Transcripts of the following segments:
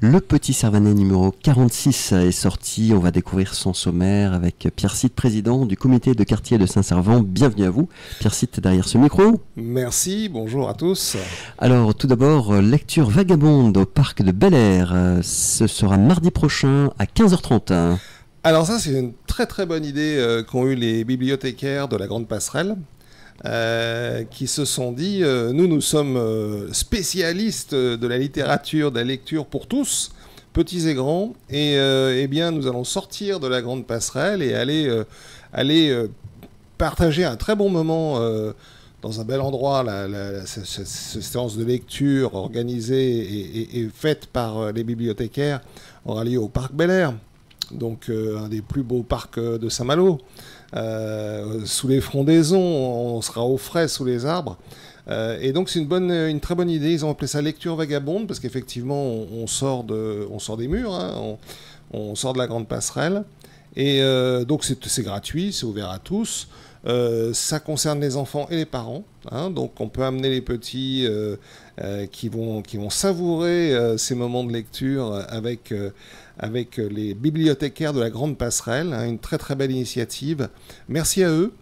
Le Petit Servanet numéro 46 est sorti. On va découvrir son sommaire avec Pierre Sitte, président du comité de quartier de Saint-Servant. Bienvenue à vous. Pierre Sitte derrière ce micro. Merci, bonjour à tous. Alors tout d'abord, lecture vagabonde au parc de Bel-Air. Ce sera mardi prochain à 15h30. Alors ça, c'est une très très bonne idée qu'ont eu les bibliothécaires de la Grande Passerelle. Qui se sont dit, nous sommes spécialistes de la littérature, de la lecture pour tous, petits et grands, et eh bien nous allons sortir de la Grande Passerelle et aller partager un très bon moment dans un bel endroit. Cette séance de lecture organisée et faite par les bibliothécaires aura lieu au parc Bel-Air, donc un des plus beaux parcs de Saint-Malo. Sous les frondaisons, on sera au frais sous les arbres. Et donc c'est une très bonne idée. Ils ont appelé ça lecture vagabonde parce qu'effectivement on sort des murs, hein, on sort de la Grande Passerelle. Et donc c'est gratuit, c'est ouvert à tous. Ça concerne les enfants et les parents, hein, donc on peut amener les petits qui vont savourer ces moments de lecture avec les bibliothécaires de la Grande Passerelle, hein, une très très belle initiative. Merci à eux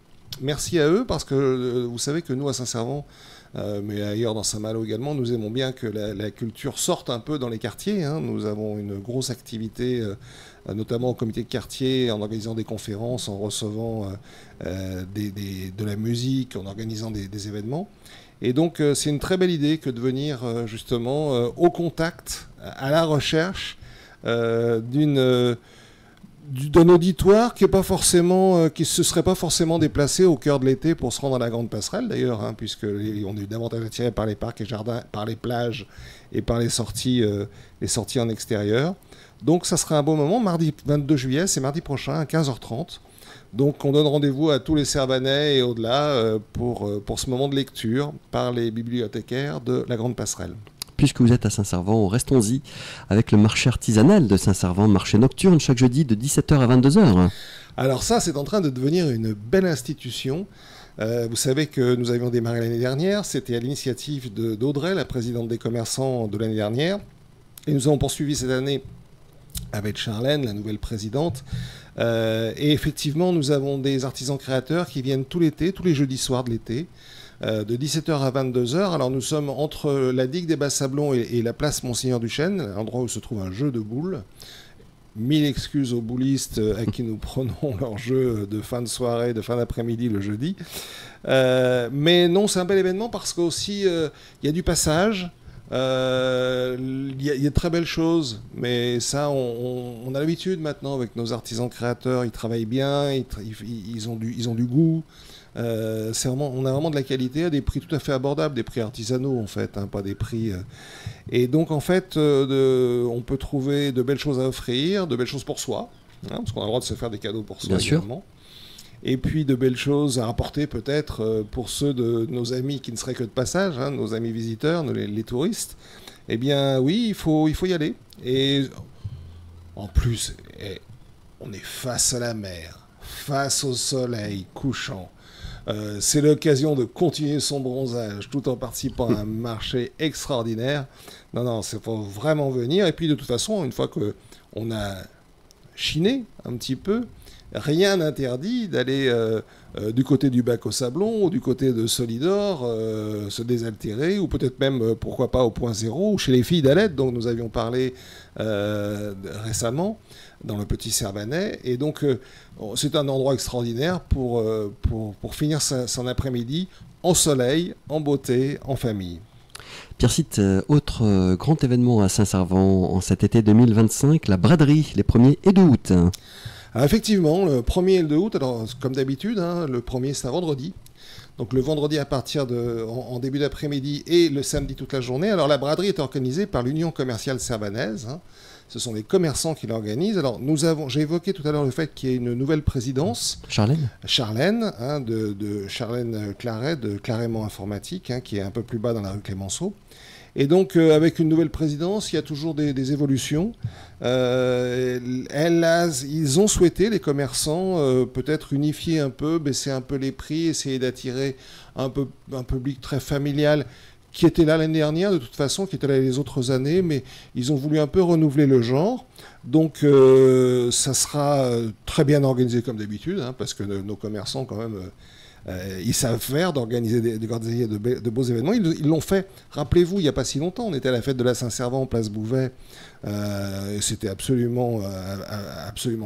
parce que vous savez que nous à Saint-Servant, mais ailleurs dans Saint-Malo également, nous aimons bien que la culture sorte un peu dans les quartiers, hein. Nous avons une grosse activité, notamment au comité de quartier, en organisant des conférences, en recevant de la musique, en organisant des événements. Et donc c'est une très belle idée que de venir justement au contact, à la recherche d'un auditoire qui se serait pas forcément déplacé au cœur de l'été pour se rendre à la Grande Passerelle d'ailleurs, hein, puisque on est davantage attiré par les parcs et jardins, par les plages et par les sorties en extérieur. Donc ça sera un beau moment, mardi 22 juillet, c'est mardi prochain à 15h30. Donc on donne rendez-vous à tous les Servanais et au-delà pour ce moment de lecture par les bibliothécaires de la Grande Passerelle. Puisque vous êtes à Saint-Servant, restons-y avec le marché artisanal de Saint-Servant, marché nocturne chaque jeudi de 17h à 22h. Alors ça, c'est en train de devenir une belle institution. Vous savez que nous avions démarré l'année dernière, c'était à l'initiative d'Audrey, la présidente des commerçants de l'année dernière. Et nous avons poursuivi cette année avec Charlène, la nouvelle présidente. Et effectivement, nous avons des artisans créateurs qui viennent tout l'été, tous les jeudis soirs de l'été, de 17h à 22h. Alors nous sommes entre la digue des Bas-Sablons et la place Monseigneur Duchesne, l'endroit où se trouve un jeu de boules. 1000 excuses aux boulistes à qui nous prenons leur jeu de fin de soirée, de fin d'après-midi le jeudi. Mais non, c'est un bel événement parce qu'aussi il y a du passage. Il y a de très belles choses, mais ça, on a l'habitude maintenant avec nos artisans créateurs. Ils travaillent bien, ils ont du goût. On a vraiment de la qualité à des prix tout à fait abordables, des prix artisanaux en fait, hein, pas des prix. Et donc en fait, on peut trouver de belles choses à offrir, de belles choses pour soi, hein, parce qu'on a le droit de se faire des cadeaux pour soi également. Et puis de belles choses à apporter peut-être pour ceux de nos amis qui ne seraient que de passage, hein, nos amis visiteurs, les touristes. Eh bien oui, il faut y aller. Et en plus, on est face à la mer, face au soleil couchant. C'est l'occasion de continuer son bronzage tout en participant à un marché extraordinaire. Non, c'est pour vraiment venir. Et puis de toute façon, une fois qu'on a chiné un petit peu, rien n'interdit d'aller du côté du bac au Sablon ou du côté de Solidor, se désaltérer, ou peut-être même, pourquoi pas, au Point Zéro, ou chez les filles d'Alette, dont nous avions parlé récemment, dans le Petit Servanet. Et donc, c'est un endroit extraordinaire pour finir son après-midi en soleil, en beauté, en famille. Pierre Sitte, autre grand événement à Saint-Servant en cet été 2025, la braderie, les 1er et 2 août. Alors effectivement, le 1er et le 2 août, alors comme d'habitude, hein, le 1er c'est un vendredi. Donc le vendredi à partir en début d'après-midi et le samedi toute la journée. Alors la braderie est organisée par l'Union commerciale servanaise. Hein. Ce sont les commerçants qui l'organisent. Alors j'ai évoqué tout à l'heure le fait qu'il y ait une nouvelle présidence. Charlène, hein, de Charlène Claret, de Clarément Informatique, hein, qui est un peu plus bas dans la rue Clémenceau. Et donc, avec une nouvelle présidence, il y a toujours des évolutions. Ils ont souhaité, les commerçants, peut-être unifier un peu, baisser un peu les prix, essayer d'attirer un public très familial qui était là l'année dernière, de toute façon, qui était là les autres années, mais ils ont voulu un peu renouveler le genre. Donc, ça sera très bien organisé comme d'habitude, hein, parce que nos commerçants, quand même, ils savent faire d'organiser de beaux événements. Ils l'ont fait, rappelez-vous, il n'y a pas si longtemps, on était à la fête de la Saint-Servant, place Bouvet. C'était absolument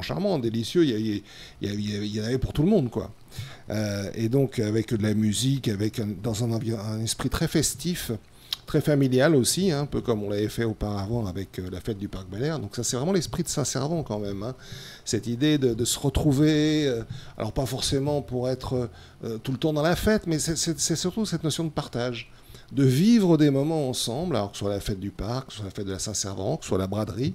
charmant, délicieux. Il y en avait pour tout le monde, quoi. Et donc, avec de la musique, dans un esprit très festif, très familial aussi, hein, un peu comme on l'avait fait auparavant avec la fête du Parc Bel-Air. Donc ça, c'est vraiment l'esprit de Saint-Servant quand même, hein. Cette idée de se retrouver, alors pas forcément pour être tout le temps dans la fête, mais c'est surtout cette notion de partage, de vivre des moments ensemble, alors que ce soit la fête du Parc, que ce soit la fête de la Saint-Servant, que ce soit la braderie,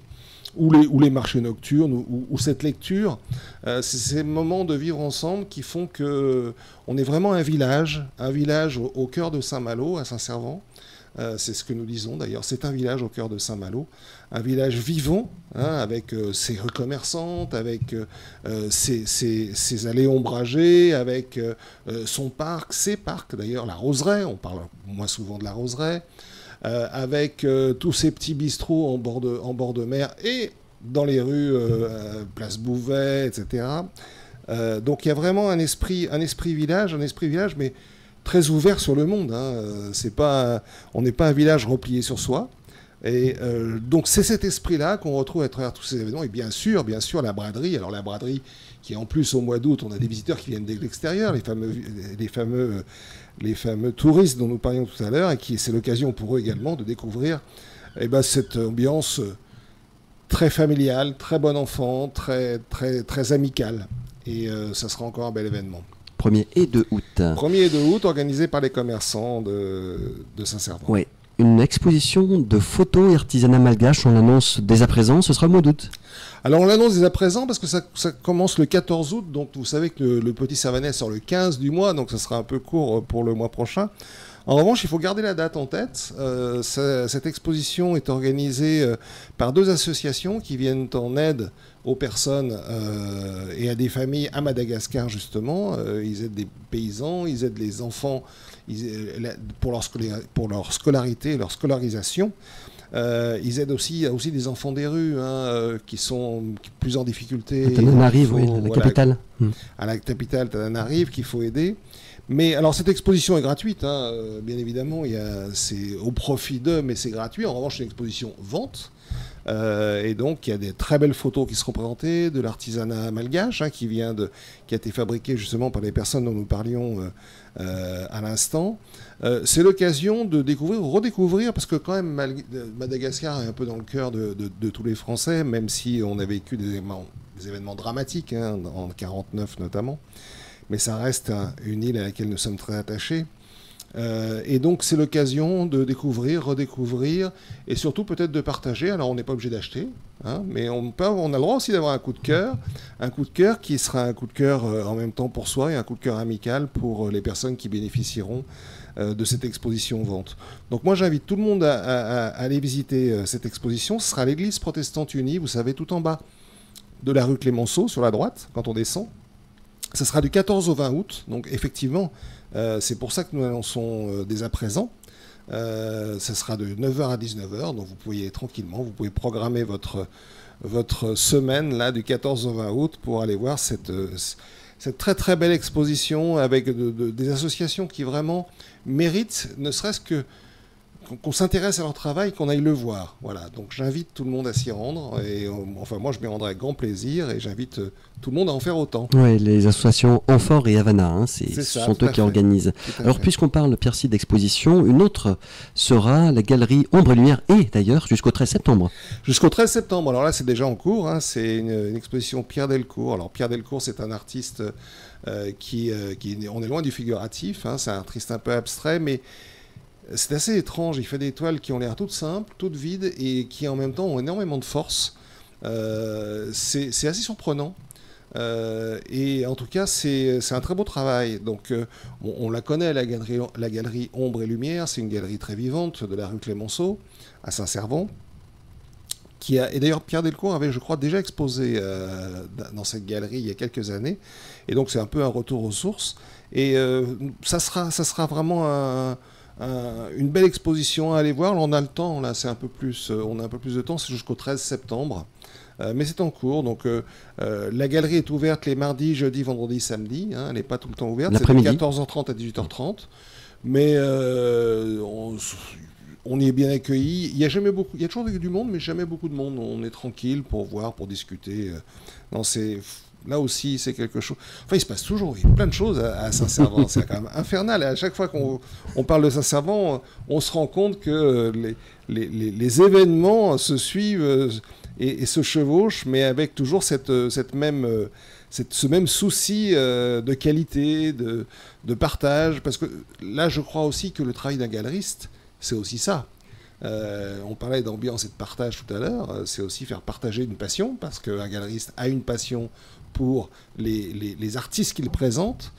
ou les marchés nocturnes, ou cette lecture. C'est ces moments de vivre ensemble qui font qu'on est vraiment un village au cœur de Saint-Malo, à Saint-Servant. C'est ce que nous disons d'ailleurs, c'est un village au cœur de Saint-Malo, un village vivant, hein, avec ses rues commerçantes, avec ses allées ombragées, avec son parc, ses parcs d'ailleurs, la Roseraie, on parle moins souvent de la Roseraie, avec tous ces petits bistrots en bord de mer et dans les rues, place Bouvet, etc. Donc il y a vraiment un esprit village, mais très ouvert sur le monde, hein. On n'est pas un village replié sur soi. Et donc c'est cet esprit-là qu'on retrouve à travers tous ces événements. Et bien sûr, la braderie. Alors la braderie qui, en plus, au mois d'août, on a des visiteurs qui viennent de l'extérieur, les fameux touristes dont nous parlions tout à l'heure, et c'est l'occasion pour eux également de découvrir cette ambiance très familiale, très bon enfant, très, très, très amicale. Et ça sera encore un bel événement. 1er et 2 août. 1er et 2 août, organisé par les commerçants de Saint-Servant. Oui, une exposition de photos et artisanat malgache, on l'annonce dès à présent, ce sera au mois d'août. Alors on l'annonce dès à présent parce que ça commence le 14 août, donc vous savez que le Petit Servanais sort le 15 du mois, donc ça sera un peu court pour le mois prochain. En revanche, il faut garder la date en tête. Cette exposition est organisée par 2 associations qui viennent en aide aux personnes et à des familles à Madagascar, justement. Ils aident des paysans, ils aident les enfants pour leur scolarité, leur scolarisation. Ils aident aussi des enfants des rues, hein, qui sont plus en difficulté. Tananarive, oui, la capitale. À la capitale, Tananarive, qu'il faut aider. Mais alors cette exposition est gratuite, hein, bien évidemment, c'est au profit d'eux, mais c'est gratuit. En revanche, c'est une exposition vente. Et donc il y a des très belles photos qui seront présentées de l'artisanat malgache, hein, qui a été fabriqué justement par les personnes dont nous parlions à l'instant. C'est l'occasion de découvrir ou redécouvrir, parce que quand même Madagascar est un peu dans le cœur de tous les Français, même si on a vécu des événements dramatiques, hein, en 1949 notamment. Mais ça reste une île à laquelle nous sommes très attachés. Et donc c'est l'occasion de découvrir, redécouvrir, et surtout peut-être de partager. Alors on n'est pas obligé d'acheter, hein, mais on a le droit aussi d'avoir un coup de cœur qui sera un coup de cœur en même temps pour soi et un coup de cœur amical pour les personnes qui bénéficieront de cette exposition vente. Donc moi j'invite tout le monde à aller visiter cette exposition. Ce sera à l'église protestante unie, vous savez, tout en bas de la rue Clémenceau, sur la droite, quand on descend. Ça sera du 14 au 20 août, donc effectivement, c'est pour ça que nous annonçons dès à présent. Ça sera de 9h à 19h, donc vous pouvez y aller tranquillement, vous pouvez programmer votre semaine là, du 14 au 20 août pour aller voir cette très très belle exposition avec des associations qui vraiment méritent, ne serait-ce qu'on s'intéresse à leur travail, qu'on aille le voir. Voilà, donc j'invite tout le monde à s'y rendre, et enfin moi je m'y rendrai avec grand plaisir, et j'invite tout le monde à en faire autant. Oui, les associations Amphore et Havana, hein, ce sont eux qui organisent. Alors puisqu'on parle, Pierre-Cy, d'exposition, une autre sera la galerie Ombre et Lumière, et d'ailleurs jusqu'au 13 septembre. Jusqu'au 13 septembre, alors là c'est déjà en cours, hein, c'est une exposition Pierre Delcourt. Alors Pierre Delcourt, c'est un artiste on est loin du figuratif, hein, c'est un artiste un peu abstrait, mais c'est assez étrange. Il fait des toiles qui ont l'air toutes simples, toutes vides, et qui en même temps ont énormément de force. C'est assez surprenant. Et en tout cas, c'est un très beau travail. Donc, on la connaît, la galerie Ombre et Lumière. C'est une galerie très vivante de la rue Clémenceau, à Saint-Servant. Et d'ailleurs, Pierre Delcourt avait, je crois, déjà exposé dans cette galerie il y a quelques années. Et donc, c'est un peu un retour aux sources. Et ça sera vraiment une belle exposition à aller voir. Là, on a le temps, là, c'est un peu plus, on a un peu plus de temps, c'est jusqu'au 13 septembre. Mais c'est en cours, donc la galerie est ouverte les mardis, jeudis, vendredis, samedis. Hein, elle n'est pas tout le temps ouverte, c'est de 14h30 à 18h30. Mais on y est bien accueillis. Il y a toujours du monde, mais jamais beaucoup de monde. On est tranquille pour voir, pour discuter. Non, là aussi, c'est quelque chose. Enfin, il se passe toujours. Il y a plein de choses à Saint-Servant. C'est quand même infernal. Et à chaque fois qu'on parle de Saint-Servant, on se rend compte que les événements se suivent et se chevauchent, mais avec toujours ce même souci de qualité, de partage. Parce que là, je crois aussi que le travail d'un galeriste, c'est aussi ça. On parlait d'ambiance et de partage tout à l'heure. C'est aussi faire partager une passion, parce qu'un galeriste a une passion pour les artistes qu'il présente.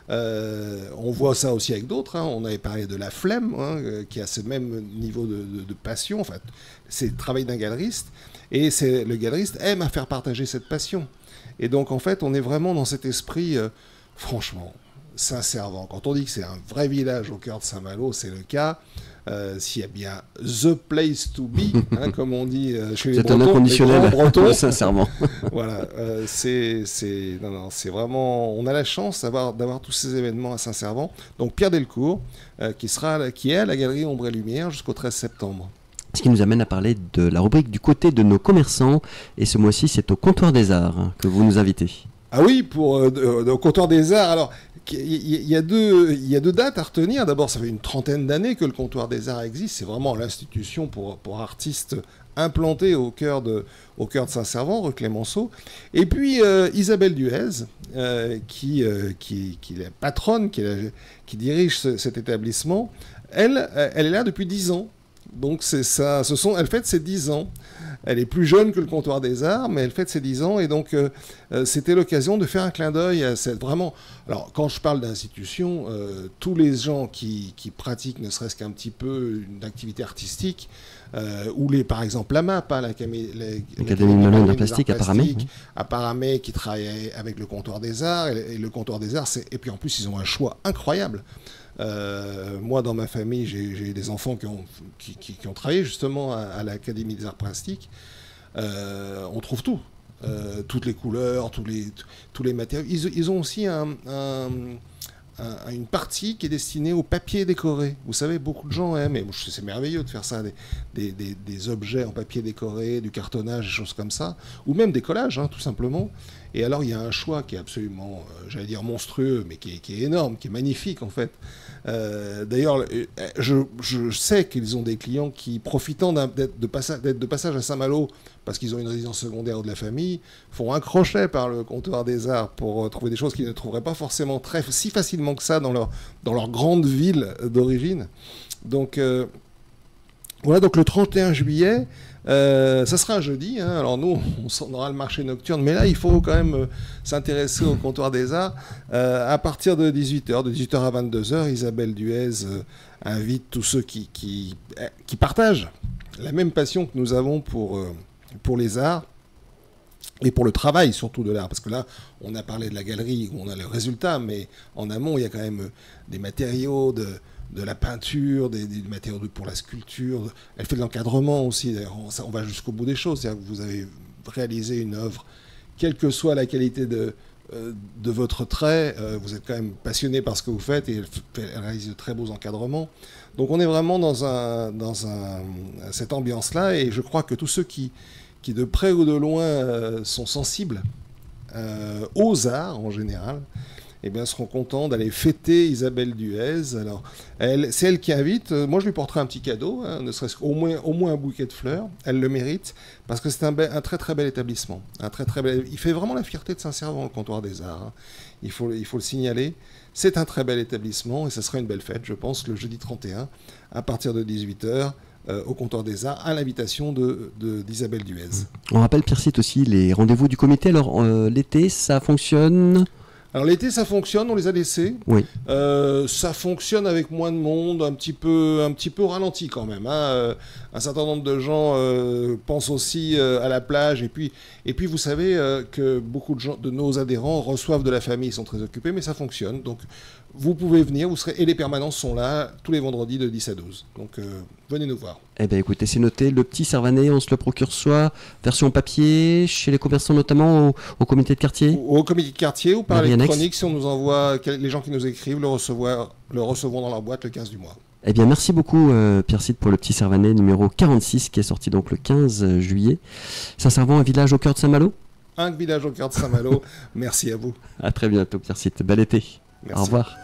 On voit ça aussi avec d'autres. Hein. On avait parlé de La Flemme, qui a ce même niveau de passion. Enfin, c'est le travail d'un galeriste. Et le galeriste aime à faire partager cette passion. Et donc, en fait, on est vraiment dans cet esprit, franchement, Saint-Servant. Quand on dit que c'est un vrai village au cœur de Saint-Malo, c'est le cas. S'il y a bien the place to be, hein, comme on dit chez les Bretons, c'est un inconditionnel de Saint-Servant. Voilà, c'est vraiment... On a la chance d'avoir tous ces événements à Saint-Servant. Donc Pierre Delcourt, qui est à la galerie Ombre et Lumière jusqu'au 13 septembre. Ce qui nous amène à parler de la rubrique du côté de nos commerçants. Et ce mois-ci, c'est au Comptoir des Arts que vous nous invitez. Ah oui, au Comptoir des Arts. Alors, il y a deux dates à retenir. D'abord, ça fait une trentaine d'années que le Comptoir des Arts existe. C'est vraiment l'institution pour artistes implantés au cœur de Saint-Servant, rue Clémenceau. Et puis, Isabelle Duez, qui est la patronne, qui dirige cet établissement, elle est là depuis 10 ans. Donc c'est ça, elle fête ses 10 ans. Elle est plus jeune que le Comptoir des Arts, mais elle fête ses 10 ans. Et donc c'était l'occasion de faire un clin d'œil à cette vraiment... Alors quand je parle d'institution, tous les gens qui pratiquent ne serait-ce qu'un petit peu une activité artistique, ou par exemple l'AMAP, l'Académie Manuel d'Art Plastique à Paramé, qui travaille avec le Comptoir des Arts. Et le Comptoir des Arts, et puis en plus ils ont un choix incroyable. Moi, dans ma famille, j'ai des enfants qui ont travaillé justement à l'Académie des Arts Plastiques. On trouve tout. Toutes les couleurs, tous les matériaux. Ils ont aussi une partie qui est destinée au papier décoré. Vous savez, beaucoup de gens aiment, et c'est merveilleux de faire ça, des objets en papier décoré, du cartonnage, des choses comme ça, ou même des collages, tout simplement. Et alors, il y a un choix qui est absolument, j'allais dire monstrueux, mais qui est énorme, qui est magnifique, en fait. D'ailleurs, je sais qu'ils ont des clients qui, profitant d'être de passage à Saint-Malo, parce qu'ils ont une résidence secondaire ou de la famille, font un crochet par le Comptoir des Arts pour trouver des choses qu'ils ne trouveraient pas forcément si facilement que ça dans leur grande ville d'origine. Donc, voilà, donc le 31 juillet... ça sera un jeudi, hein. Alors nous on aura le marché nocturne, mais là il faut quand même s'intéresser au Comptoir des Arts. À partir de 18h, de 18h à 22h, Isabelle Duez invite tous ceux qui partagent la même passion que nous avons pour les arts et pour le travail surtout de l'art, parce que là on a parlé de la galerie où on a le résultat, mais en amont il y a quand même des matériaux, de la peinture, des matériaux pour la sculpture. Elle fait de l'encadrement aussi. D'ailleurs, on va jusqu'au bout des choses. C'est-à-dire que vous avez réalisé une œuvre, quelle que soit la qualité de votre trait, vous êtes quand même passionné par ce que vous faites, et elle réalise de très beaux encadrements. Donc on est vraiment dans cette ambiance-là, et je crois que tous ceux qui de près ou de loin sont sensibles aux arts en général, eh bien, seront contents d'aller fêter Isabelle Duez. Alors, c'est elle qui invite. Moi, je lui porterai un petit cadeau, ne serait-ce qu'au moins un bouquet de fleurs. Elle le mérite, parce que c'est un très très bel établissement. Il fait vraiment la fierté de Saint-Servant, le Comptoir des Arts. Il faut le signaler. C'est un très bel établissement, et ça sera une belle fête, je pense, le jeudi 31, à partir de 18h. Au Comptoir des Arts, à l'invitation d'Isabelle Duez. On rappelle, Pierre-Cite, aussi les rendez-vous du comité. Alors, l'été, ça fonctionne... Alors l'été ça fonctionne, on les a laissés. Oui. Ça fonctionne avec moins de monde, un petit peu au ralenti quand même. Un certain nombre de gens pensent aussi à la plage, et puis vous savez que beaucoup de nos adhérents reçoivent de la famille, ils sont très occupés, mais ça fonctionne. Donc vous pouvez venir, et les permanences sont là tous les vendredis de 10 à 12. Donc venez nous voir. Eh bien écoutez, c'est noté, le petit Servanais, on se le procure soit version papier, chez les commerçants notamment, au comité de quartier. Au comité de quartier ou par Marie électronique, si on nous envoie, les gens qui nous écrivent le recevront dans leur boîte le 15 du mois. Eh bien merci beaucoup Pierre Cid pour le petit Servanais numéro 46 qui est sorti donc le 15 juillet. Saint-Servant, un village au cœur de Saint-Malo. Un village au cœur de Saint-Malo. Merci à vous. À très bientôt Pierre Cid, bel été. Merci. Au revoir.